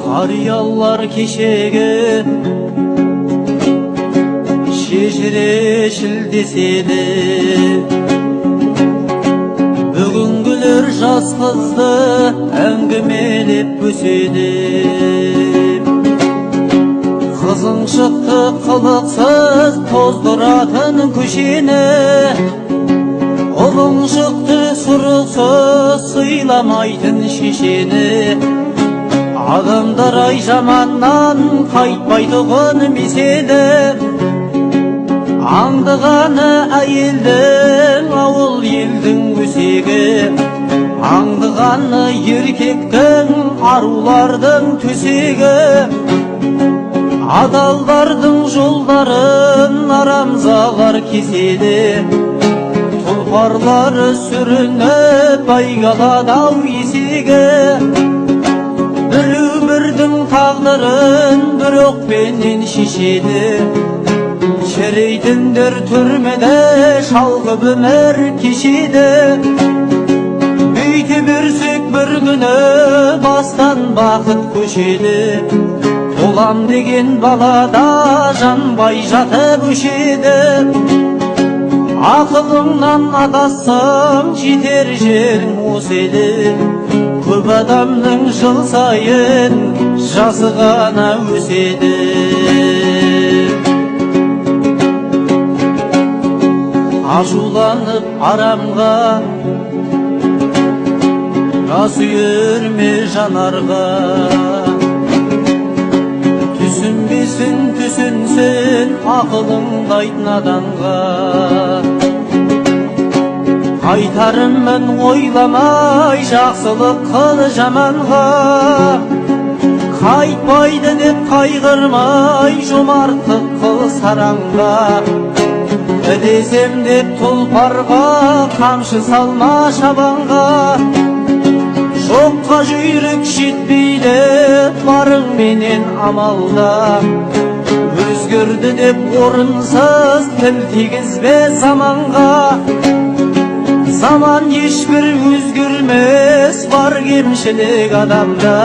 Qariyallar kешегі шежірешіл деседі, бүгінгілер жас қызды әңгімелеп өседі. Қызың шықты қылықсыз тоздыратын көшені, ұлың шықты сұрықсыз сыйламайтын шешені. Адамдар ай жаманнан қайтпайтұғын меселі, аңдығаны әйелдің ауыл елдің өсегі, аңдығаны еркектің арулардың төсегі. Адалдардың жолдарын арамзалар кеседі, тұлпарлары сүрініп байғаладау есегі. Bir өмірдің тағдырын бір оқпенен шешеді, шерейтіндер түрмеде шалғып өмір кешеді. Бүйте берсек бір күні бастан бақыт көшеді, толам деген балада жанбай жатып өшеді. Ақылыңнан адасаң жетер жерің осы еді, көп адамның жыл сайын жасы ғана өседі. Ашуланып арамға жас үйірме жанарға, түсінбесін түсінсін ақылыңды айт наданға. Қайтарымын ойламай жақсылық қыл жаманға, қайтпайды деп қайғырмай жомарттық қыл сараңға. Өдесем деп тұлпарға қамшы салма шабанға, жоққа жүйрік жетпейді барыңменен амалда. Өзгерді деп орынсыз тіл тигізбе заманға, заман ешбір өзгермес бар кемшілік адамда.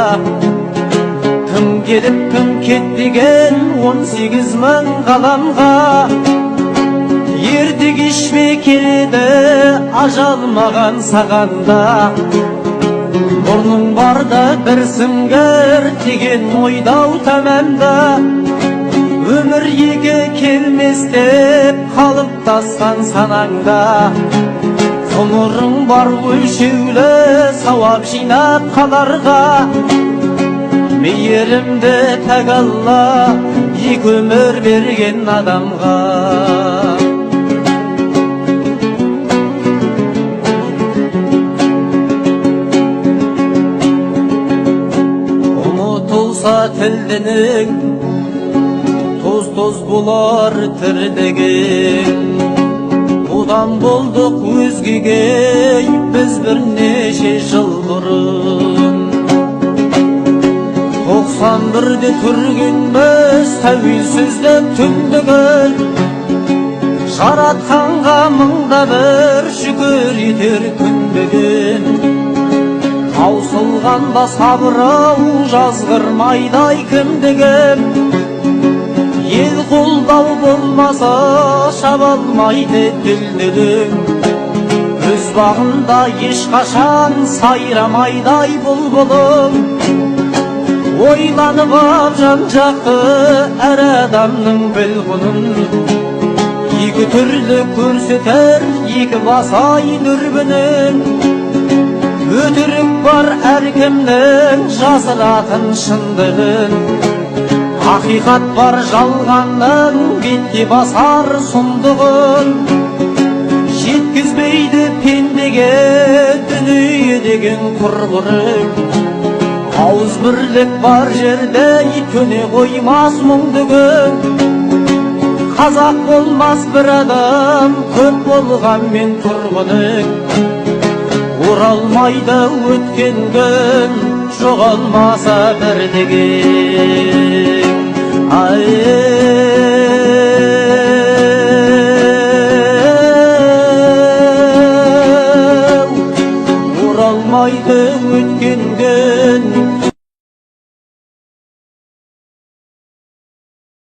Кім келіп кім кетпеген 18 мың ғаламға, ерте кеш пе келеді ажал маған сағанда. Мұрның барда бір сіңгір деген ойдау тәмәмда, өмір екі келмес деп қалыптасқан санаңда. Ғұмырың бар өлшеулі сауап жинап қаларға, мейірімді тәк Алла екі өмір берген адамға. Ұмытылса тілдінің тоз-тоз болар тірлігің, одан болдық өзгеге біз бірнеше жыл бұрын. 91-де түргенбіз тәуелсіздік түндігін, жаратқанға мыңда бір шүкір етер күндігін. Таусылғанда сабырау жазғырмайдай кімдігім, ел қолдау болмаса шабалмайды дүлдүлім. Өз бағында ешқашан сайрамайдай бұлбұлым, ойланып ап жан-жақты әр адамның білгұнын. Екі түрлі көрсетер екі басай дүрбінің, өтірік бар әркімнің жасыратын шындығын. Ақиқат бар жалғанның бетте басар сұмдығын, жеткізбейді пендеге дүние деген құрғырық. Ауыз бірлік бар жерде төне қоймас мұңдығын, қазақ болмас бір адам көп болғанмен тұрғының. Оралмайды өткен күн жоғалмаса бір деген. Ай